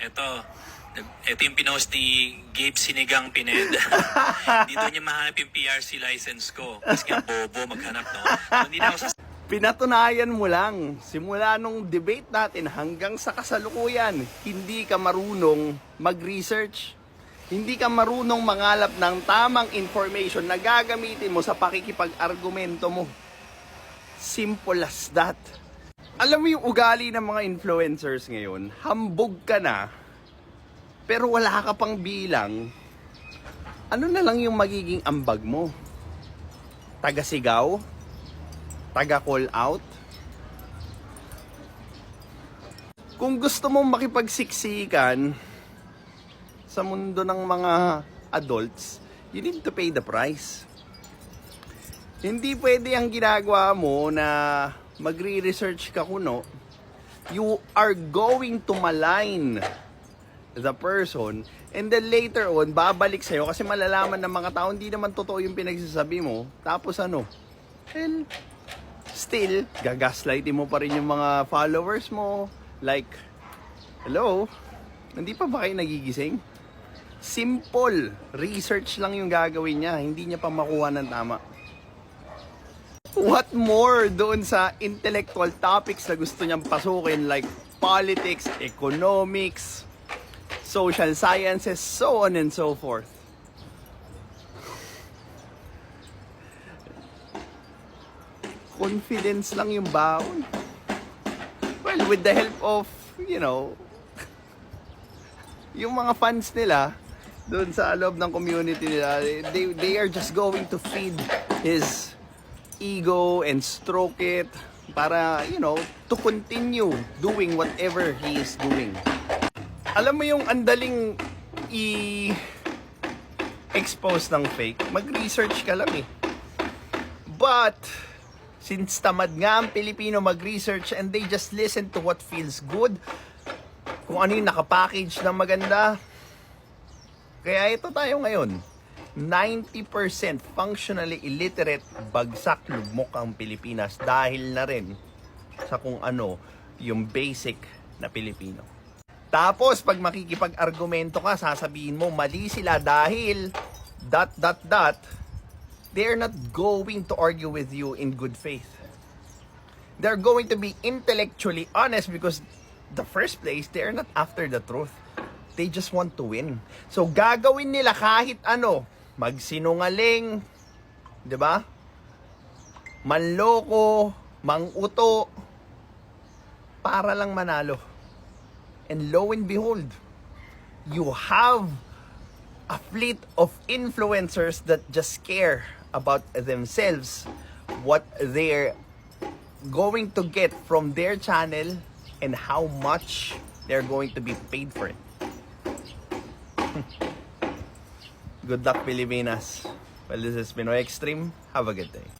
Ito yung pinost ni Gabe Sinigang Pineda. Hindi doon niya mahanap yung PRC license ko. Kasi nga bobo maghanap, no? So, hindi na ako Pinatunayan mo lang, simula nung debate natin hanggang sa kasalukuyan, hindi ka marunong mag-research. Hindi ka marunong mangalap ng tamang information na gagamitin mo sa pakikipag-argumento mo. Simple as that. Alam mo yung ugali ng mga influencers ngayon, hambog ka na, pero wala ka pang bilang. Ano na lang yung magiging ambag mo? Taga-sigaw? Taga-call out? Kung gusto mong makipagsiksikan sa mundo ng mga adults, you need to pay the price. Hindi pwede ang ginagawa mo na magre-research ka kuno. You are going to malign the person and then later on, babalik sa'yo kasi malalaman ng mga tao hindi naman totoo yung pinagsasabi mo. Tapos ano? Well, still, gagaslightin mo pa rin yung mga followers mo. Like, hello? Hindi pa ba kayo nagigising? Simple. Research lang yung gagawin niya. Hindi niya pa makuha ng tama. What more doon sa intellectual topics na gusto niyang pasukin like politics, economics, social sciences, so on and so forth. Confidence lang yung baon. Well, with the help of, yung mga fans nila, doon sa loob ng community nila, they are just going to feed his ego and stroke it para, to continue doing whatever he is doing. Alam mo yung andaling i-expose ng fake, mag-research ka lang eh. But, since tamad nga ang Pilipino mag-research and they just listen to what feels good, kung ano yung nakapackage na maganda, kaya ito tayo ngayon. 90% functionally illiterate, bagsak lugmok ang Pilipinas dahil na rin sa kung ano yung basic na Pilipino. Tapos pag makikipag-argumento ka, sasabihin mo mali sila dahil ... They're not going to argue with you in good faith. They're going to be intellectually honest because the first place, they're not after the truth. They just want to win. So gagawin nila kahit ano, magsinungaling, 'di ba? Manloko, manguto para lang manalo. And lo and behold, you have a fleet of influencers that just care about themselves, what they're going to get from their channel, and how much they're going to be paid for it. Good luck, Pilipinas. Well, this is Pinoy Extreme. Have a good day.